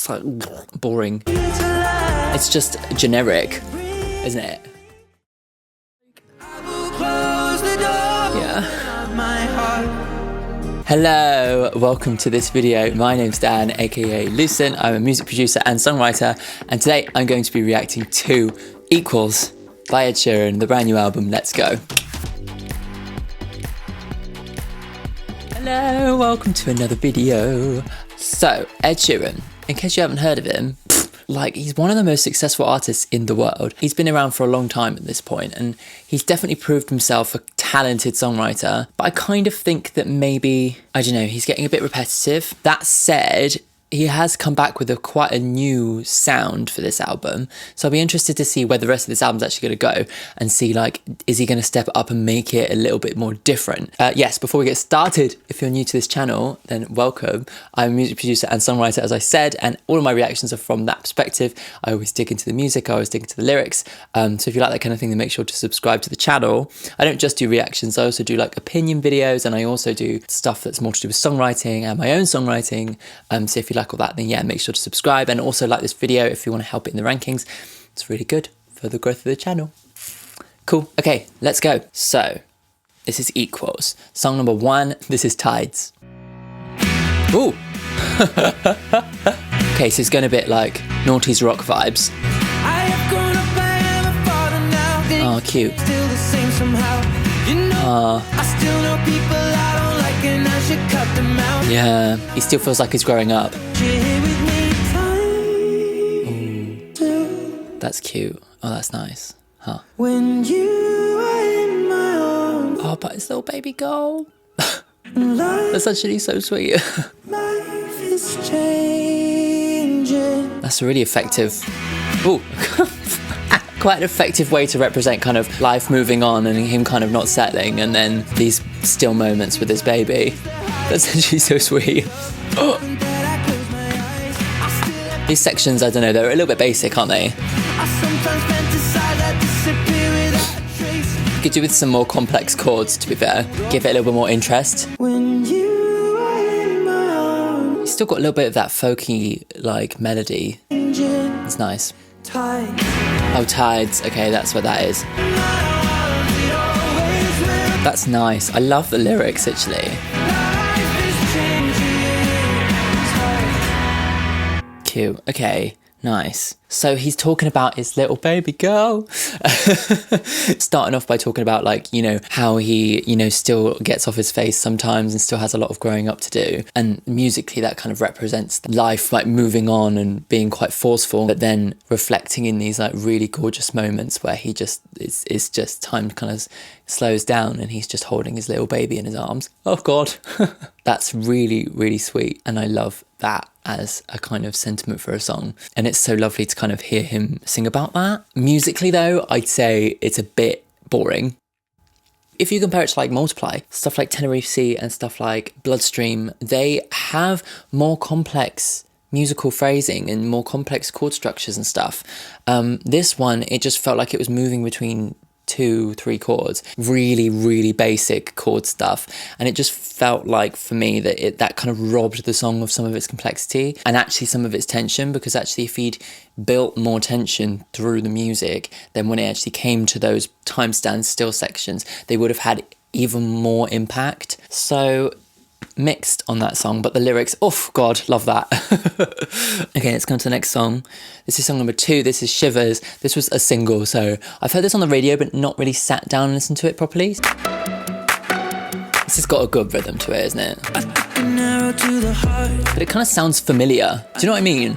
It's like boring. It's just generic, isn't it? Yeah. Hello, welcome to this video. My name's Dan, aka Lucent. I'm a music producer and songwriter, and today I'm going to be reacting to Equals by Ed Sheeran, the brand new album. Let's go. Hello, welcome to another video. So, Ed Sheeran, in case you haven't heard of him, he's one of the most successful artists in the world. He's been around for a long time at this point, and he's definitely proved himself a talented songwriter. But I kind of think that maybe, I don't know, he's getting a bit repetitive. That said, he has come back with quite a new sound for this album. So I'll be interested to see where the rest of this album's actually going to go and see, is he going to step up and make it a little bit more different? Yes, before we get started, if you're new to this channel, then welcome. I'm a music producer and songwriter, as I said, and all of my reactions are from that perspective. I always dig into the music, I always dig into the lyrics. So if you like that kind of thing, then make sure to subscribe to the channel. I don't just do reactions, I also do opinion videos, and I also do stuff that's more to do with songwriting and my own songwriting. So if you like all that, then yeah, make sure to subscribe, and also like this video if you want to help it in the rankings. It's really good for the growth of the channel. Cool. Okay, let's go. So this is Equals, song number 1. This is Tides. Ooh. Okay, so it's going a bit like noughties rock vibes. Oh, cute. Yeah, he still feels like he's growing up. Ooh, that's cute. Oh, that's nice. Huh. Oh, but his little baby girl. That's actually so sweet. That's a really effective. Ooh. Quite an effective way to represent kind of life moving on and him kind of not settling, and then these still moments with his baby. That's actually so sweet. Oh. These sections, I don't know, they're a little bit basic, aren't they? You could do with some more complex chords, to be fair. Give it a little bit more interest. He's still got a little bit of that folky melody. It's nice. Oh, Tides. Okay, that's what that is. That's nice. I love the lyrics, actually. Cute. Okay, nice. So he's talking about his little baby girl. Starting off by talking about how he, still gets off his face sometimes and still has a lot of growing up to do. And musically that kind of represents life moving on and being quite forceful, but then reflecting in these really gorgeous moments where he just, it's just time kind of slows down and he's just holding his little baby in his arms. Oh God. That's really, really sweet. And I love that as a kind of sentiment for a song. And it's so lovely to kind of hear him sing about that. Musically though, I'd say it's a bit boring. If you compare it to Multiply, stuff like Tenerife Sea and stuff like Bloodstream, they have more complex musical phrasing and more complex chord structures and stuff. This one, it just felt like it was moving between 2-3 chords, really, really basic chord stuff, and it just felt like for me that kind of robbed the song of some of its complexity and actually some of its tension, because actually if he'd built more tension through the music, then when it actually came to those time stand still sections, they would have had even more impact. So mixed on that song, but the lyrics, oh God, love that. Okay, let's go on to the next song. This is song number 2. This is Shivers. This was a single, so I've heard this on the radio but not really sat down and listened to it properly. This has got a good rhythm to it, isn't it? But it kind of sounds familiar. Do you know what I mean?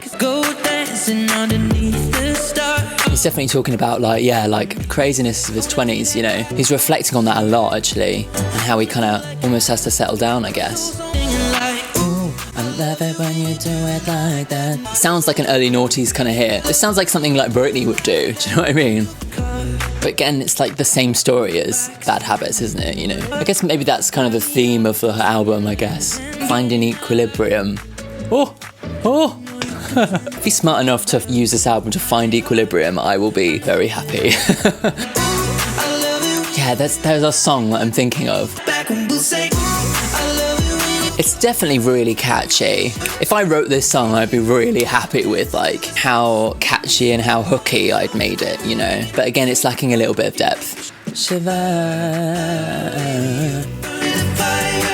He's definitely talking about craziness of his 20s, He's reflecting on that a lot, actually, and how he kind of almost has to settle down, I guess. Ooh, I love it when you do it like that. It sounds like an early noughties kind of hit. It sounds like something like Britney would do you know what I mean? But again, it's the same story as Bad Habits, isn't it, I guess maybe that's kind of the theme of the album, I guess. Finding equilibrium. Oh! If he's smart enough to use this album to find equilibrium, I will be very happy. Yeah, there's a song that I'm thinking of. It's definitely really catchy. If I wrote this song, I'd be really happy with like how catchy and how hooky I'd made it, you know? But again, it's lacking a little bit of depth. Shivers.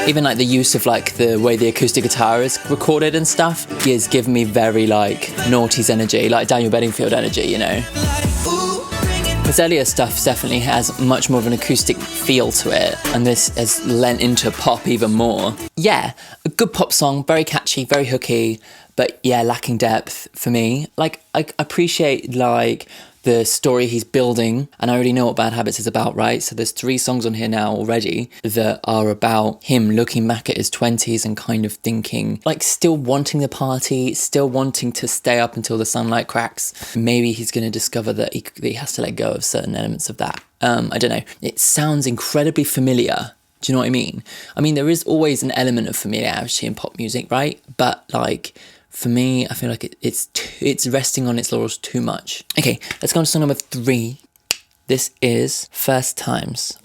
Even like the use of like the way the acoustic guitar is recorded and stuff is giving me very like noughties energy, like Daniel Bedingfield energy, you know? His earlier stuff definitely has much more of an acoustic feel to it, and this has lent into pop even more. Yeah, a good pop song, very catchy, very hooky, but yeah, lacking depth for me. Like, I appreciate like the story he's building, and I already know what Bad Habits is about, right? So there's 3 songs on here now already that are about him looking back at his 20s and kind of thinking, like, still wanting the party, still wanting to stay up until the sunlight cracks. Maybe he's going to discover that he has to let go of certain elements of that. I don't know. It sounds incredibly familiar. Do you know what I mean? I mean, there is always an element of familiarity in pop music, right? But like, for me, I feel like it's resting on its laurels too much. Okay, let's go on to song number 3. This is First Times.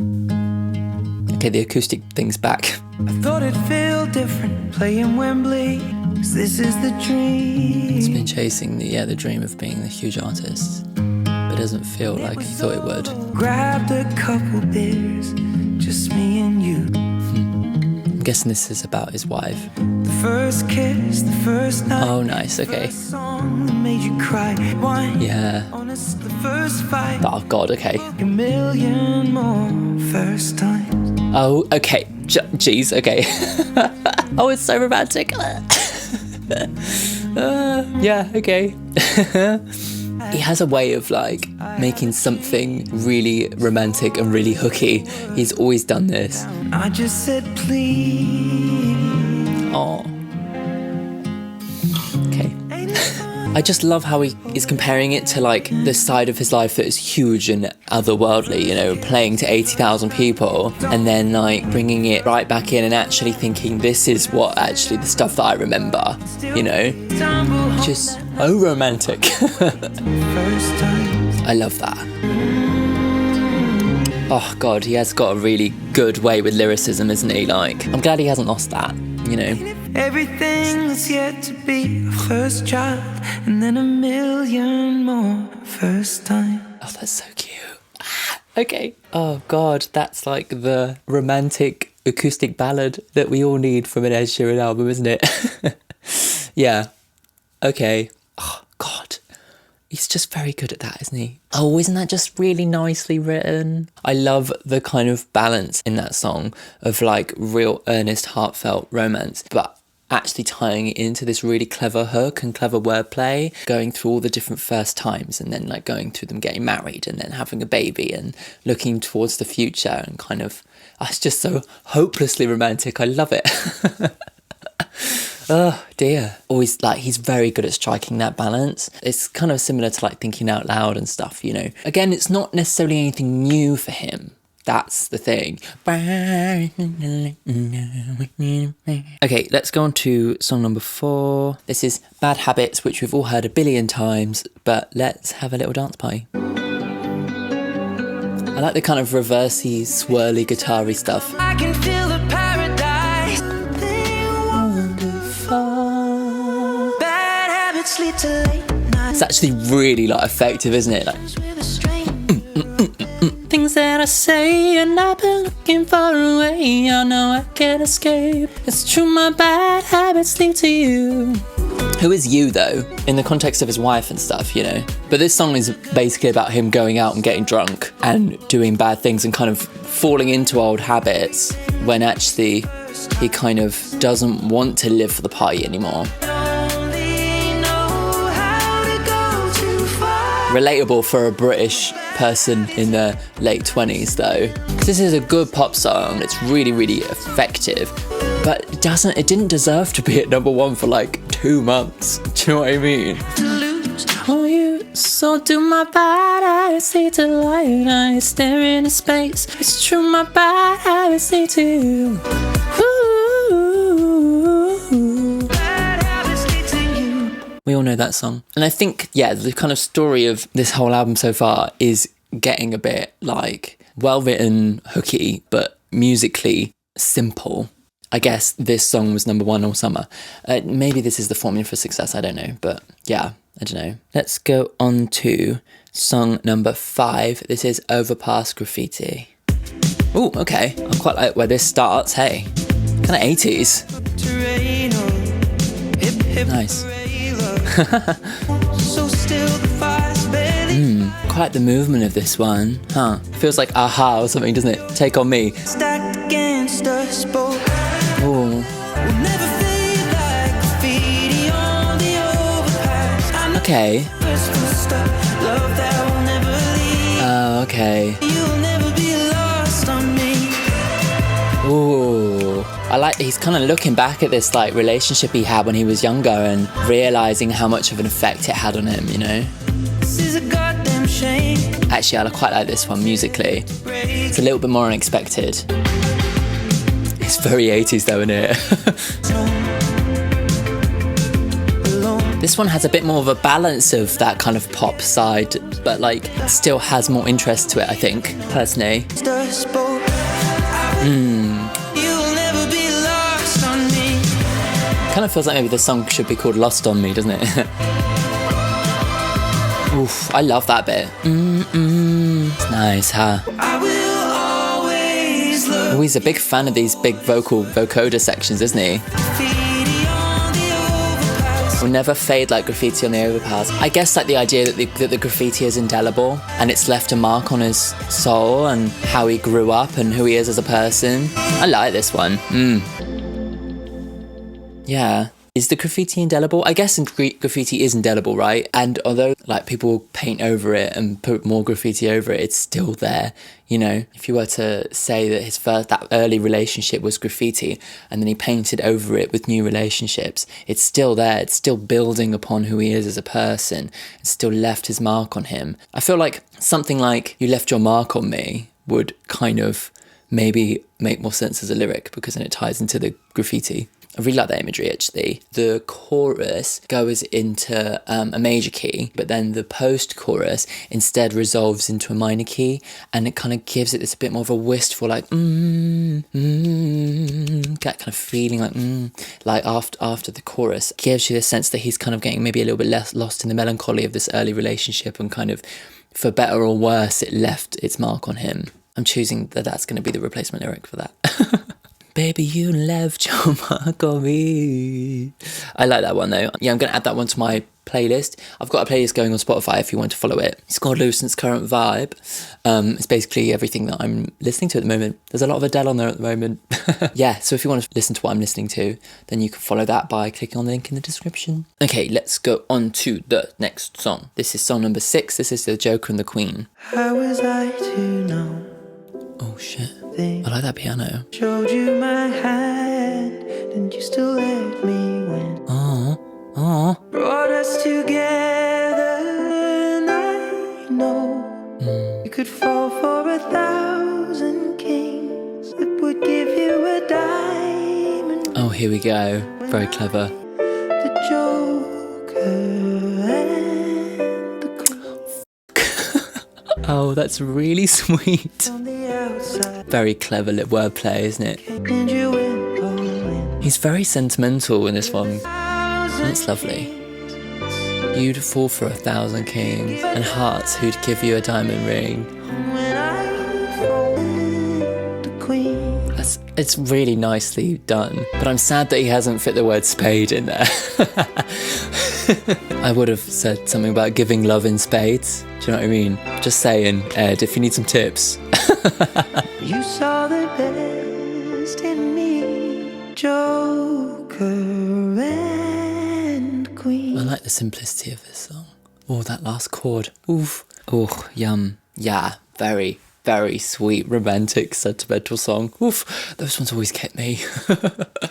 Okay, the acoustic thing's back. I thought it'd feel different playing Wembley, 'cause this is the dream. It's been chasing the dream of being the huge artist, but it doesn't feel like he thought it would. Grabbed a couple beers, just me and you. I'm guessing this is about his wife. The first kiss, the first night. Oh, nice, okay. The song that made you cry. Wine. Yeah. Honest, the first fight. Oh, God, okay. A million more first times. Oh, okay. Jeez, okay. Oh, it's so romantic. Yeah, okay. He has a way of like making something really romantic and really hooky. He's always done this. I just said please. Oh. Okay. I just love how he is comparing it to like the side of his life that is huge and otherworldly, you know, playing to 80,000 people, and then like bringing it right back in and actually thinking this is what actually the stuff that I remember, you know, just so romantic. I love that. Oh God, he has got a really good way with lyricism, isn't he? Like, I'm glad he hasn't lost that, you know. Everything that's yet to be a first child, and then a million more first time. Oh, that's so cute. Okay. Oh God, that's like the romantic acoustic ballad that we all need from an Ed Sheeran album, isn't it? Yeah. Okay. Oh God. He's just very good at that, isn't he? Oh, isn't that just really nicely written? I love the kind of balance in that song of like real earnest, heartfelt romance, but actually tying it into this really clever hook and clever wordplay, going through all the different first times and then like going through them getting married and then having a baby and looking towards the future and kind of, it's just so hopelessly romantic. I love it. Oh dear. Always like, he's very good at striking that balance. It's kind of similar to like Thinking Out Loud and stuff, you know. Again, it's not necessarily anything new for him. That's the thing. Okay, let's go on to song number 4. This is Bad Habits, which we've all heard a billion times, but let's have a little dance party. I like the kind of reversey, swirly, guitar-y stuff. I can feel the paradise. Bad habits lead to late nights. It's actually really like effective, isn't it? Like, things that I say and I've been looking far away. I know I can't escape. It's true, my bad habits lead to you. Who is you though? In the context of his wife and stuff, you know. But this song is basically about him going out and getting drunk and doing bad things and kind of falling into old habits when actually he kind of doesn't want to live for the party anymore. Relatable for a British person in their late 20s though. This is a good pop song. It's really, really effective, but it didn't deserve to be at number 1 for like 2 months. Do you know what I mean? Oh, you so do my bad habits lead to light. I stare into space. It's true, my bad habits lead to you. We all know that song. And I think, yeah, the kind of story of this whole album so far is getting a bit like well-written, hooky, but musically simple. I guess this song was number 1 all summer. Maybe this is the formula for success, I don't know. But yeah, I don't know. Let's go on to song number 5. This is Overpass Graffiti. Oh, okay. I quite like where this starts, hey. Kind of 80s. Nice. Quite like the movement of this one, huh? Feels like Aha or something, doesn't it? Take On Me. Ooh. Okay. Okay. Ooh. I like he's kind of looking back at this like relationship he had when he was younger and realising how much of an effect it had on him, you know? Actually, I quite like this one musically. It's a little bit more unexpected. It's very 80s though, isn't it? This one has a bit more of a balance of that kind of pop side, but like still has more interest to it, I think, personally. Kind of feels like maybe the song should be called Lost on Me, doesn't it? Oof, I love that bit. It's nice, huh? Oh, he's a big fan of these big vocoder sections, isn't he? Will never fade like graffiti on the overpass. I guess like the idea that the graffiti is indelible and it's left a mark on his soul and how he grew up and who he is as a person. I like this one. Yeah. Is the graffiti indelible? I guess graffiti is indelible, right? And although like people paint over it and put more graffiti over it, it's still there. You know, if you were to say that that early relationship was graffiti and then he painted over it with new relationships, it's still there. It's still building upon who he is as a person. It's still left his mark on him. I feel like something like "You left your mark on me" would kind of maybe make more sense as a lyric because then it ties into the graffiti. I really like that imagery, actually. The chorus goes into a major key, but then the post-chorus instead resolves into a minor key, and it kind of gives it this a bit more of a wistful, like, that kind of feeling, like after the chorus. It gives you the sense that he's kind of getting maybe a little bit less lost in the melancholy of this early relationship, and kind of, for better or worse, it left its mark on him. I'm choosing that that's going to be the replacement lyric for that. Baby, you left your mark on me. I like that one though. Yeah, I'm going to add that one to my playlist. I've got a playlist going on Spotify if you want to follow it. It's called Lucen's Current Vibe. It's basically everything that I'm listening to at the moment. There's a lot of Adele on there at the moment. Yeah, so if you want to listen to what I'm listening to, then you can follow that by clicking on the link in the description. Okay, let's go on to the next song. This is song number 6. This is The Joker and the Queen. How was I to know? Oh shit. I like that piano. Showed you my hand, and you still let me win. Oh. Brought us together, and I know you could fall for 1,000 kings that would give you a diamond. Oh, here we go. Very clever. The Joker and the Queen. Oh, that's really sweet. On the outside. Very clever little wordplay, isn't it? And you win. He's very sentimental in this one. That's lovely. You'd fall for 1,000 kings and hearts who'd give you a diamond ring. When I fall, the Queen. It's really nicely done, but I'm sad that he hasn't fit the word spade in there. I would have said something about giving love in spades. Do you know what I mean? Just saying, Ed, if you need some tips. You saw the best in me, Joker and Queen. I like the simplicity of this song. Oh, that last chord. Oof. Oh, yum. Yeah, very, very sweet, romantic, sentimental song. Oof, those ones always get me.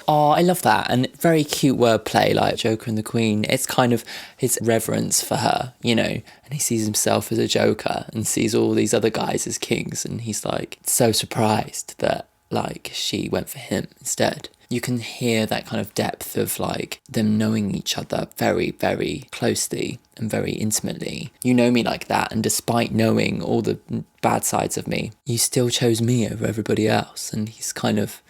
Oh, I love that. And very cute wordplay, like Joker and the Queen. It's kind of his reverence for her, you know, and he sees himself as a joker and sees all these other guys as kings. And he's like so surprised that like she went for him instead. You can hear that kind of depth of like them knowing each other very, very closely and very intimately. You know me like that, and despite knowing all the bad sides of me, you still chose me over everybody else. And he's kind of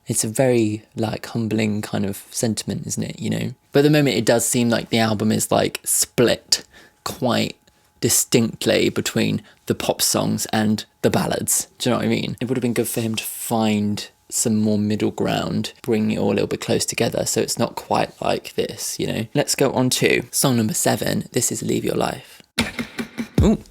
It's a very like humbling kind of sentiment, isn't it? You know, but at the moment it does seem like the album is like split quite distinctly between the pop songs and the ballads. Do you know what I mean? It would have been good for him to find some more middle ground, bringing it all a little bit close together so it's not quite like this, you know. Let's go on to song number 7. This is Leave Your Life. Ooh.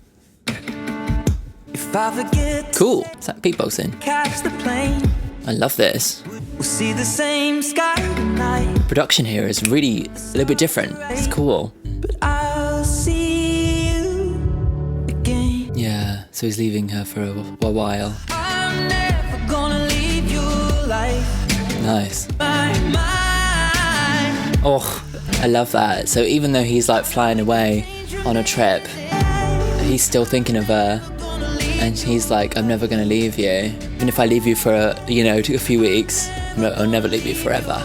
If I forget, cool. Is that beatboxing? catch the plane. I love this. We'll see the same sky tonight. Production here is really a little bit different. It's cool. But I'll see you again. Yeah, so he's leaving her for a while. I'm never gonna leave your life. Nice. My mind. Oh, I love that. So even though he's like flying away on a trip, he's still thinking of her. And he's like, I'm never going to leave you. Even if I leave you for, a few weeks, I'll never leave you forever.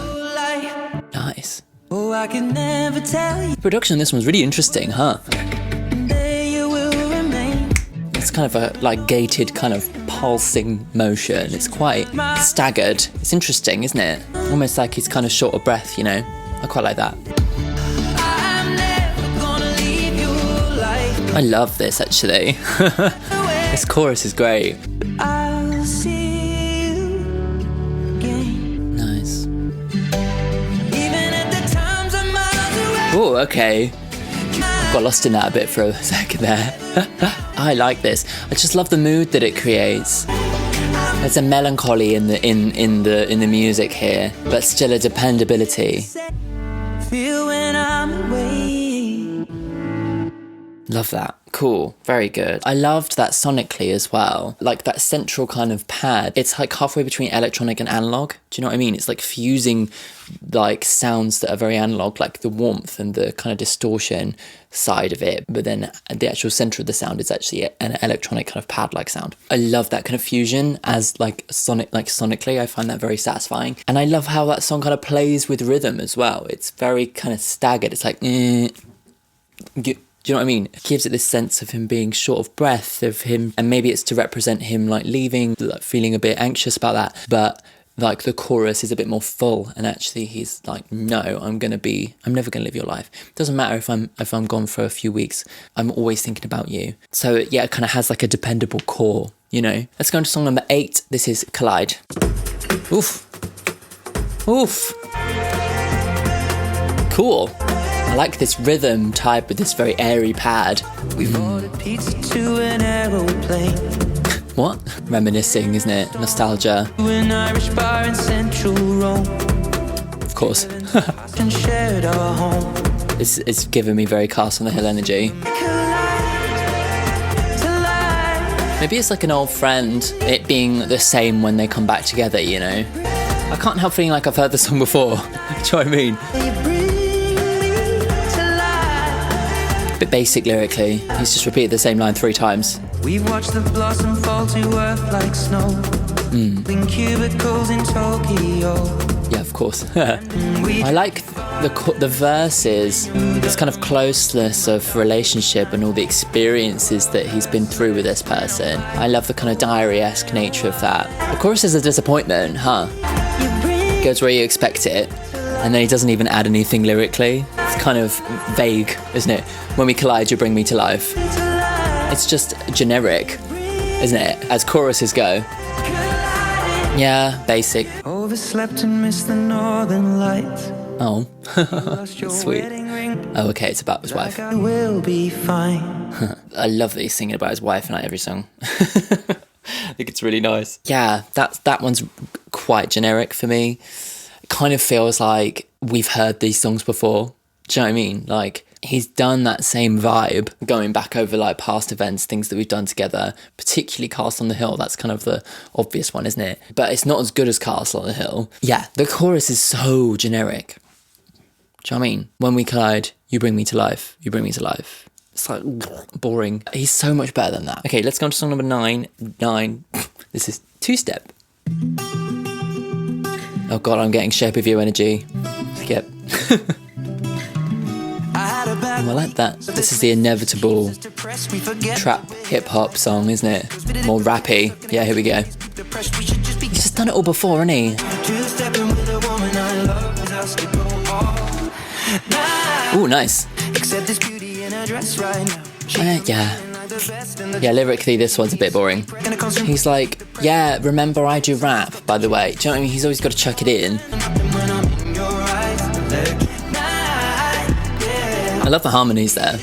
Nice. Oh, I can never tell you. The production on this one's really interesting, huh? There you will remain. It's kind of a like gated kind of pulsing motion. It's quite staggered. It's interesting, isn't it? Almost like he's kind of short of breath, you know? I quite like that. I'm never gonna leave your life. I love this, actually. This chorus is great. I'll see you again. Nice. Even at the times I'm miles away. Oh, okay. Got lost in that a bit for a second there. I like this. I just love the mood that it creates. There's a melancholy in the music here, but still a dependability. Feel when I'm away. Love that. Cool. Very good. I loved that sonically as well. Like that central kind of pad. It's like halfway between electronic and analog. Do you know what I mean? It's like fusing like sounds that are very analog, like the warmth and the kind of distortion side of it. But then the actual center of the sound is actually an electronic kind of pad-like sound. I love that kind of fusion as like sonically. I find that very satisfying. And I love how that song kind of plays with rhythm as well. It's very kind of staggered. It's like, do you know what I mean? It gives it this sense of him being short of breath, of him, and maybe it's to represent him like leaving, like feeling a bit anxious about that. But like the chorus is a bit more full, and actually he's like, no, I'm never gonna live your life. It doesn't matter if I'm gone for a few weeks. I'm always thinking about you. So yeah, it kind of has like a dependable core, you know. Let's go on to song number 8. This is Collide. Oof. Oof. Cool. I like this rhythm type with this very airy pad. We've ordered pizza to an aeroplane. What? Reminiscing, isn't it? Nostalgia. To an Irish bar in central Rome. Of course. And shared our home. It's giving me very Castle on the Hill energy. Maybe it's like an old friend, it being the same when they come back together, you know? I can't help feeling like I've heard the song before. Do you know what I mean? Bit basic lyrically. He's just repeated the same line 3 times. We've watched the blossom fall to earth like snow. In cubicles in Tokyo. Yeah, of course. I like the verses, this kind of closeness of relationship and all the experiences that he's been through with this person. I love the kind of diary-esque nature of that. The chorus is a disappointment, huh? Goes where you expect it, and then he doesn't even add anything lyrically. It's kind of vague, isn't it? When we collide, you bring me to life. It's just generic, isn't it? As choruses go. Yeah, basic. Overslept and missed the northern lights. Oh, sweet. Oh, okay, it's about his wife. I will be fine. I love that he's singing about his wife in like every song. I think it's really nice. Yeah, that one's quite generic for me. It kind of feels like we've heard these songs before. Do you know what I mean? Like, he's done that same vibe, going back over like past events, things that we've done together, particularly Castle on the Hill. That's kind of the obvious one, isn't it? But it's not as good as Castle on the Hill. Yeah, the chorus is so generic. Do you know what I mean? When we collide, you bring me to life. You bring me to life. It's like boring. He's so much better than that. Okay, let's go on to song number 9. 9. This is Two Step. Oh God, I'm getting Shape of You energy. Skip. I like that. This is the inevitable trap hip hop song, isn't it? More rappy. Yeah, here we go. He's just He's done it all before, hasn't he? Ooh, nice. Yeah, lyrically this one's a bit boring. He's like, yeah, remember I do rap, by the way. Do you know what I mean? He's always got to chuck it in. I love the harmonies there.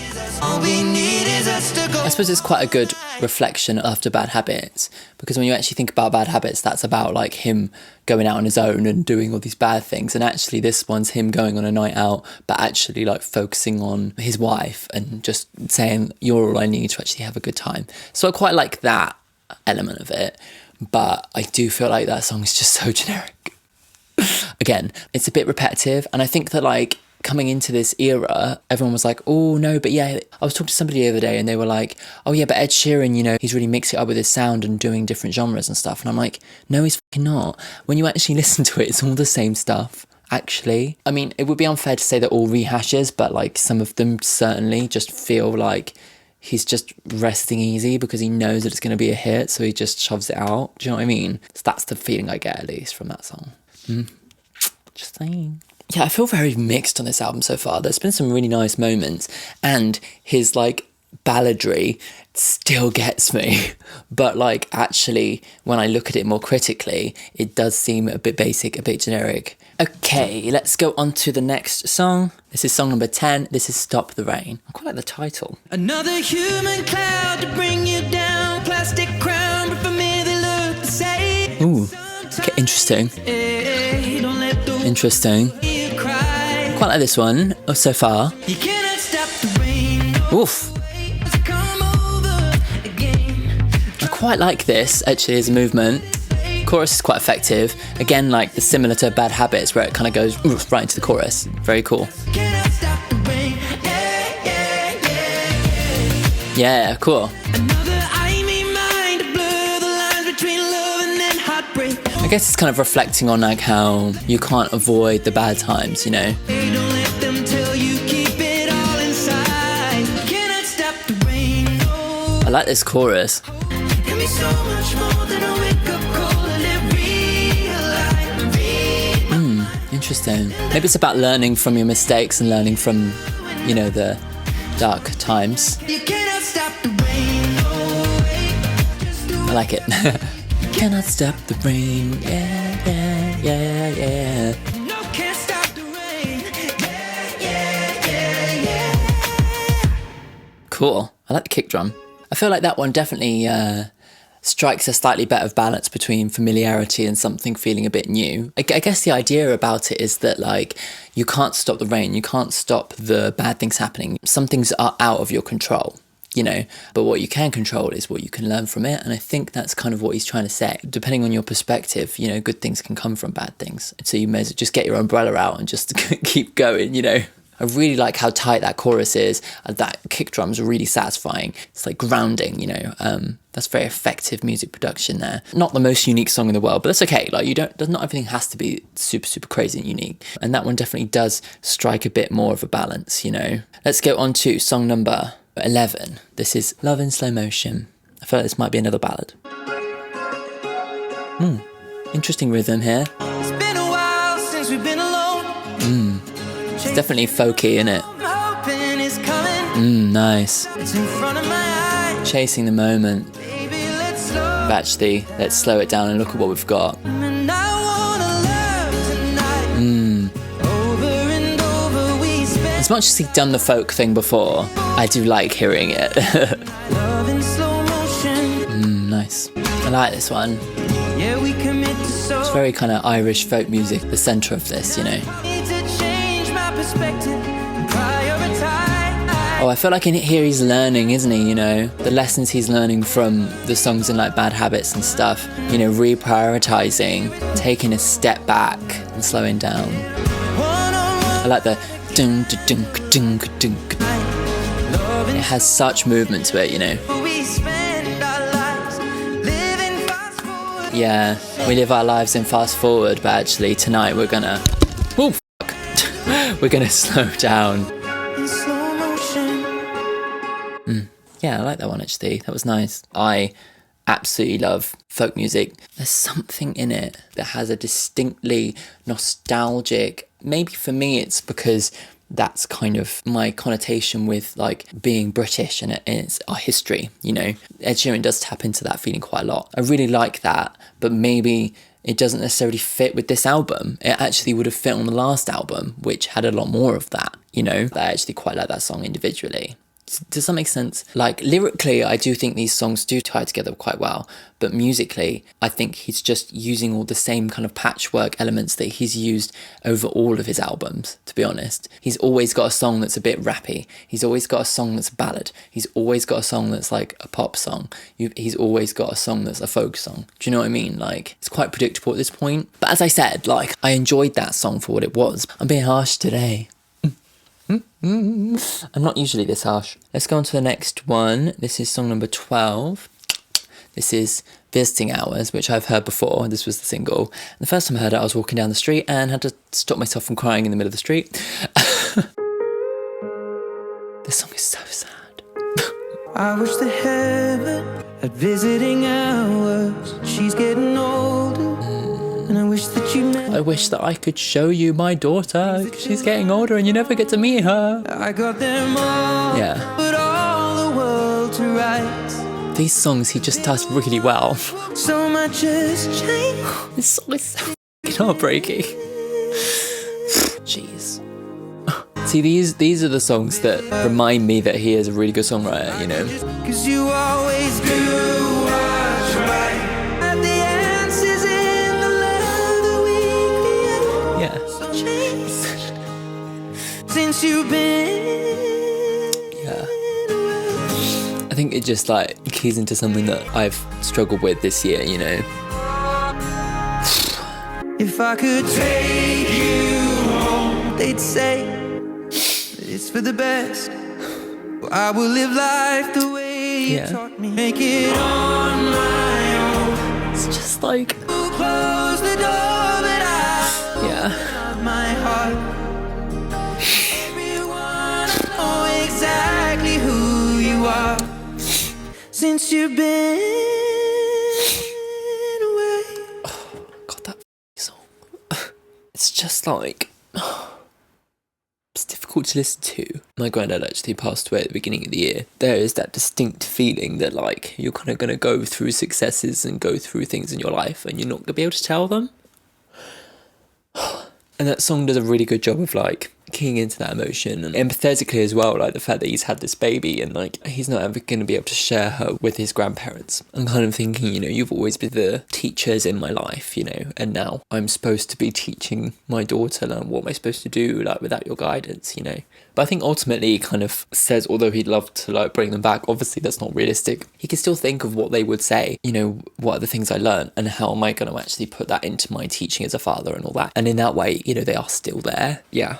I suppose it's quite a good reflection after Bad Habits, because when you actually think about Bad Habits, that's about like him going out on his own and doing all these bad things, and actually this one's him going on a night out but actually like focusing on his wife and just saying you're all I need to actually have a good time. So I quite like that element of it, but I do feel like that song is just so generic. Again, it's a bit repetitive, and I think that like coming into this era, everyone was like, oh no, but yeah, I was talking to somebody the other day and they were like, oh yeah, but Ed Sheeran, you know, he's really mixed it up with his sound and doing different genres and stuff. And I'm like, no, he's fucking not. When you actually listen to it, it's all the same stuff, actually. I mean, it would be unfair to say they're all rehashes, but like some of them certainly just feel like he's just resting easy because he knows that it's going to be a hit, so he just shoves it out. Do you know what I mean? So that's the feeling I get, at least, from that song. Just saying. Yeah, I feel very mixed on this album so far. There's been some really nice moments, and his like balladry still gets me. But like actually, when I look at it more critically, it does seem a bit basic, a bit generic. Okay, let's go on to the next song. This is song number 10. This is Stop the Rain. I quite like the title. Another human cloud to bring you down. Plastic crown, but for me they look the same. Ooh, okay, interesting. Interesting. Quite like this one so far. Oof. I quite like this actually as a movement. Chorus is quite effective. Again, like the similar to Bad Habits, where it kind of goes right into the chorus. Very cool. Yeah, cool. I guess it's kind of reflecting on like how you can't avoid the bad times, you know. I like this chorus. Interesting. Maybe it's about learning from your mistakes and learning from, you know, the dark times. I like it. Cannot stop the rain, yeah, yeah, yeah, yeah. No, can't stop the rain, yeah, yeah, yeah, yeah. Cool. I like the kick drum. I feel like that one definitely strikes a slightly better balance between familiarity and something feeling a bit new. I guess the idea about it is that like you can't stop the rain, you can't stop the bad things happening. Some things are out of your control. You know, but what you can control is what you can learn from it. And I think that's kind of what he's trying to say. Depending on your perspective, you know, good things can come from bad things. So you may as well just get your umbrella out and just keep going, you know. I really like how tight that chorus is. That kick drum's really satisfying. It's like grounding, you know. That's very effective music production there. Not the most unique song in the world, but that's okay. Like not everything has to be super, super crazy and unique. And that one definitely does strike a bit more of a balance, you know. Let's go on to song number 11. This is Love in Slow Motion. I feel like this might be another ballad. Interesting rhythm here. It's been a while since we've been alone. It's definitely folky, isn't it? Nice. It's in front of my eyes. Chasing the moment. Baby, but actually, let's slow it down and look at what we've got. As much as he'd done the folk thing before, I do like hearing it. Nice. I like this one. It's very kind of Irish folk music, the centre of this, you know. Oh, I feel like in here he's learning, isn't he, you know? The lessons he's learning from the songs in like Bad Habits and stuff. You know, reprioritising, taking a step back and slowing down. I like the dunk, dunk, dunk, dunk. It has such movement to it, you know. Yeah, we live our lives in fast forward, but actually tonight we're gonna... Oh, fuck. We're gonna slow down. Yeah, I like that one actually. That was nice. I absolutely love folk music. There's something in it that has a distinctly nostalgic, maybe for me it's because that's kind of my connotation with like being British and it's our history, you know. Ed Sheeran does tap into that feeling quite a lot. I really like that, but maybe it doesn't necessarily fit with this album. It actually would have fit on the last album, which had a lot more of that, you know. I actually quite like that song individually. Does that make sense? Like, lyrically, I do think these songs do tie together quite well, but musically, I think he's just using all the same kind of patchwork elements that he's used over all of his albums, to be honest. He's always got a song that's a bit rappy. He's always got a song that's a ballad. He's always got a song that's like a pop song. He's always got a song that's a folk song. Do you know what I mean? Like, it's quite predictable at this point. But as I said, like, I enjoyed that song for what it was. I'm being harsh today. I'm not usually this harsh. Let's go on to the next one. This is song number 12. This is Visiting Hours, which I've heard before. This was the single. And the first time I heard it, I was walking down the street and had to stop myself from crying in the middle of the street. This song is so sad. I wish the heaven at visiting hours. She's getting older. And I wish that you met. I wish that I could show you my daughter. She's getting older and you never get to meet her. I got them all. Yeah. Put all the world to rights. These songs he just does really well. So much has changed. This song is so fucking heartbreaking. Jeez. See, these are the songs that remind me that he is a really good songwriter, you know. 'Cause you always do what's right. And the answers in the love that we create. Yeah. So changed since you've been. Yeah. I think it just like keys into something that I've struggled with this year, you know. If I could take you home, they'd say it's for the best. I will live life the way you taught me. Make it on my own. It's just like Close the door, but I yeah. open my heart. Everyone know exactly who you are. Since you've been away. God, that song. It's just like it's difficult to listen to. My granddad actually passed away at the beginning of the year. There is that distinct feeling that like you're kind of going to go through successes and go through things in your life and you're not going to be able to tell them. And that song does a really good job of like keying into that emotion and empathetically as well, like the fact that he's had this baby and like he's not ever going to be able to share her with his grandparents. I'm kind of thinking, you know, you've always been the teachers in my life, you know, and now I'm supposed to be teaching my daughter, like, what am I supposed to do like without your guidance, you know. But I think ultimately he kind of says, although he'd love to like bring them back, obviously that's not realistic. He can still think of what they would say, you know, what are the things I learned and how am I going to actually put that into my teaching as a father and all that. And in that way, you know, they are still there. Yeah.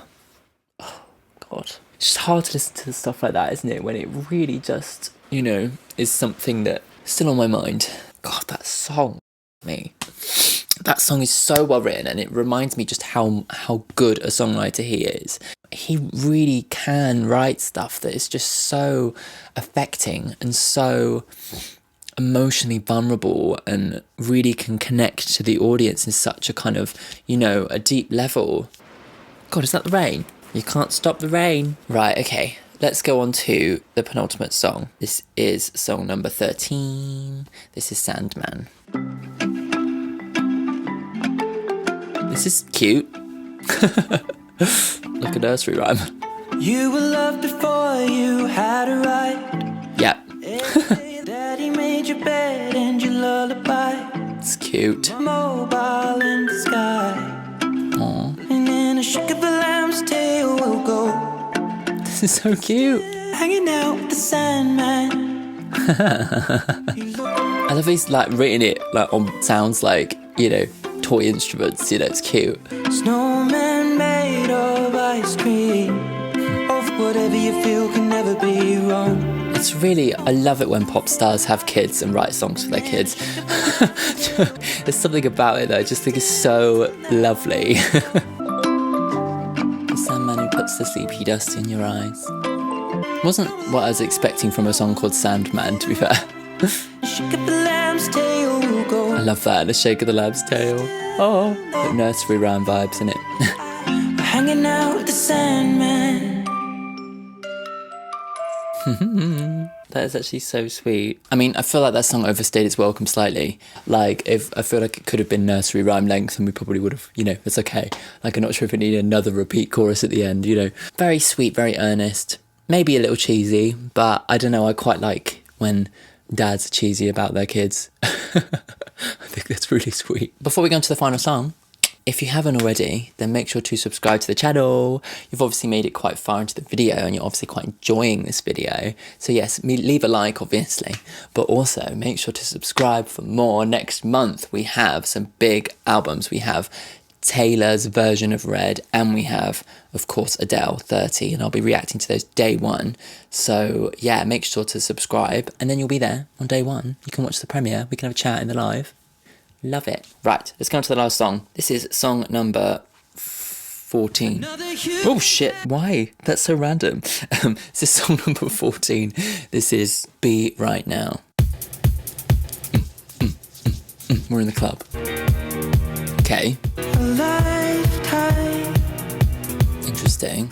Oh, God. It's just hard to listen to stuff like that, isn't it? When it really just, you know, is something that's still on my mind. God, that song, me. That song is so well written and it reminds me just how good a songwriter he is. He really can write stuff that is just so affecting and so emotionally vulnerable and really can connect to the audience in such a kind of, you know, a deep level. God, is that the rain? You can't stop the rain. Right, okay. Let's go on to the penultimate song. This is song number 13. This is Sandman. This is cute. Like a nursery rhyme. You were loved before you had a right. Yeah. Daddy made your bed and your lullaby. It's cute. Mobile in the sky. Aww. And in a shake of a lamb's tail we'll go. This is so cute. Hanging out with the Sandman. I love he's like written it like on sounds like, you know, toy instruments, you know, it's cute. Snowman made of ice cream. Oh, whatever you feel can never be wrong. It's really, I love it when pop stars have kids and write songs for their kids. There's something about it that I just think is so lovely. The Sandman who puts the sleepy dust in your eyes. Wasn't what I was expecting from a song called Sandman, to be fair. Shake up the lamb's tail, we'll go. I love that, the shake of the lamb's tail. Oh, like nursery rhyme vibes, innit? Hanging out with the Sandman. That is actually so sweet. I mean, I feel like that song overstayed its welcome slightly. Like, if I feel like it could have been nursery rhyme length and we probably would have, it's okay. Like, I'm not sure if it needed another repeat chorus at the end, Very sweet, very earnest. Maybe a little cheesy, but I don't know, I quite like when dads are cheesy about their kids. I think that's really sweet. Before we go on to the final song, if you haven't already, then make sure to subscribe to the channel. You've obviously made it quite far into the video and you're obviously quite enjoying this video. So yes, leave a like, obviously, but also make sure to subscribe for more. Next month, we have some big albums. We have Taylor's version of Red and we have, of course, Adele 30, and I'll be reacting to those day one. So yeah, make sure to subscribe and then you'll be there on day one. You can watch the premiere. We can have a chat in the live. Love it. Right, let's go on to the last song. This is song number 14. Oh shit, why? That's so random. This is song number 14. This is Be Right Now. We're in the club. Okay. Interesting.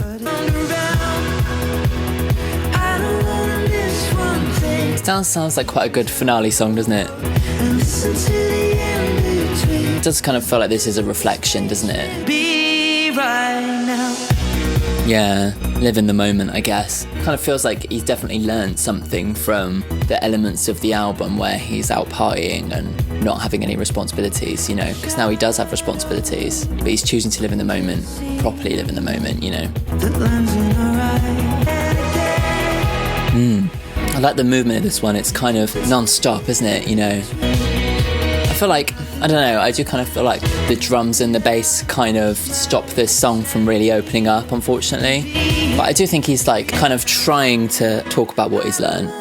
Sounds like quite a good finale song, doesn't it? It does kind of feel like this is a reflection, doesn't it? Be right now. Yeah, live in the moment, I guess. Kind of feels like he's definitely learned something from the elements of the album where he's out partying and not having any responsibilities, because now he does have responsibilities, but he's choosing to live in the moment, properly live in the moment, I like the movement of this one. It's kind of non-stop, isn't it? I feel like, I don't know, I do kind of feel like the drums and the bass kind of stop this song from really opening up, unfortunately. But I do think he's like kind of trying to talk about what he's learned,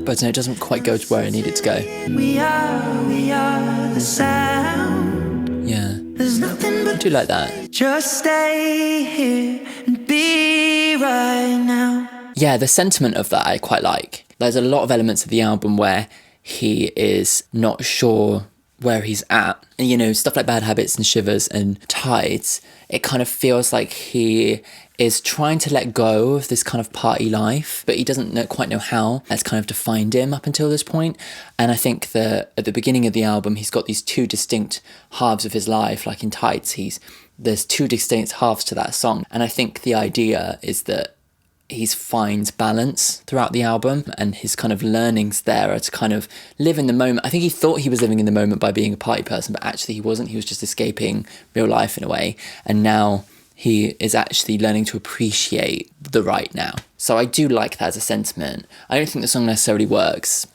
But it doesn't quite go to where it needed to go. We are the sound. Yeah. There's nothing but I do like that. just stay here and be right now. Yeah, the sentiment of that I quite like. There's a lot of elements of the album where he is not sure where he's at. And, stuff like Bad Habits and Shivers and Tides, it kind of feels like he is trying to let go of this kind of party life, but he doesn't quite know how. That's kind of defined him up until this point. And I think that at the beginning of the album, he's got these two distinct halves of his life. Like in Tides, there's two distinct halves to that song. And I think the idea is that he finds balance throughout the album, and his kind of learnings there are to kind of live in the moment. I think he thought he was living in the moment by being a party person, but actually he wasn't. He was just escaping real life in a way. And now he is actually learning to appreciate the right now. So I do like that as a sentiment. I don't think the song necessarily works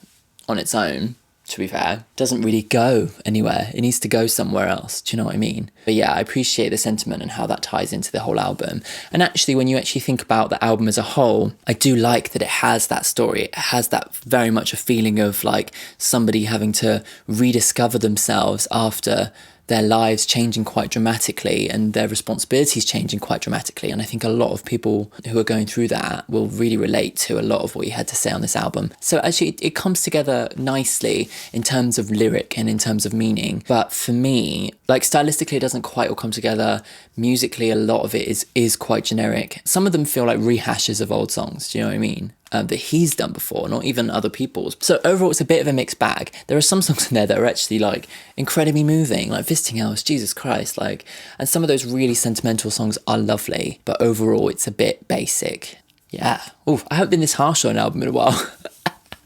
on its own, to be fair. It doesn't really go anywhere. It needs to go somewhere else. Do you know what I mean? But yeah, I appreciate the sentiment and how that ties into the whole album. And actually, when you actually think about the album as a whole, I do like that it has that story. It has that very much a feeling of like somebody having to rediscover themselves after their lives changing quite dramatically and their responsibilities changing quite dramatically. And I think a lot of people who are going through that will really relate to a lot of what he had to say on this album. So actually it comes together nicely in terms of lyric and in terms of meaning. But for me, like stylistically, it doesn't quite all come together. Musically, a lot of it is quite generic. Some of them feel like rehashes of old songs. Do you know what I mean? That he's done before, not even other people's. So overall, it's a bit of a mixed bag. There are some songs in there that are actually like incredibly moving, like Visiting Hours, Jesus Christ, like, and some of those really sentimental songs are lovely, but overall, it's a bit basic. Yeah. Ooh, I haven't been this harsh on an album in a while.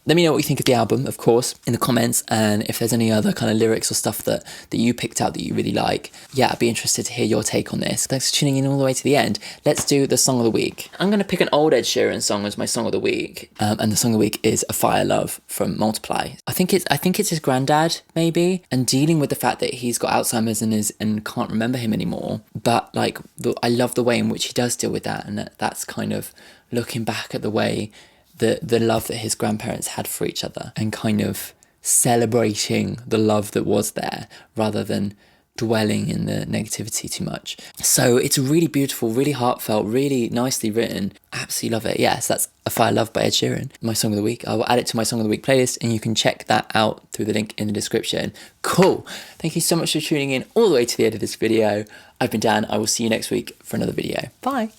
Let me know what you think of the album, of course, in the comments, and if there's any other kind of lyrics or stuff that you picked out that you really like. Yeah, I'd be interested to hear your take on this. Thanks for tuning in all the way to the end. Let's do the song of the week. I'm going to pick an old Ed Sheeran song as my song of the week, and the song of the week is A Fire Love from Multiply. I think it's his granddad, maybe, and dealing with the fact that he's got Alzheimer's and can't remember him anymore. But like, I love the way in which he does deal with that, and that's kind of looking back at the way the love that his grandparents had for each other and kind of celebrating the love that was there rather than dwelling in the negativity too much. So it's really beautiful, really heartfelt, really nicely written. Absolutely love it. Yes, that's A Fire Love by Ed Sheeran, my song of the week. I will add it to my song of the week playlist, and you can check that out through the link in the description. Cool. Thank you so much for tuning in all the way to the end of this video. I've been Dan. I will see you next week for another video. Bye.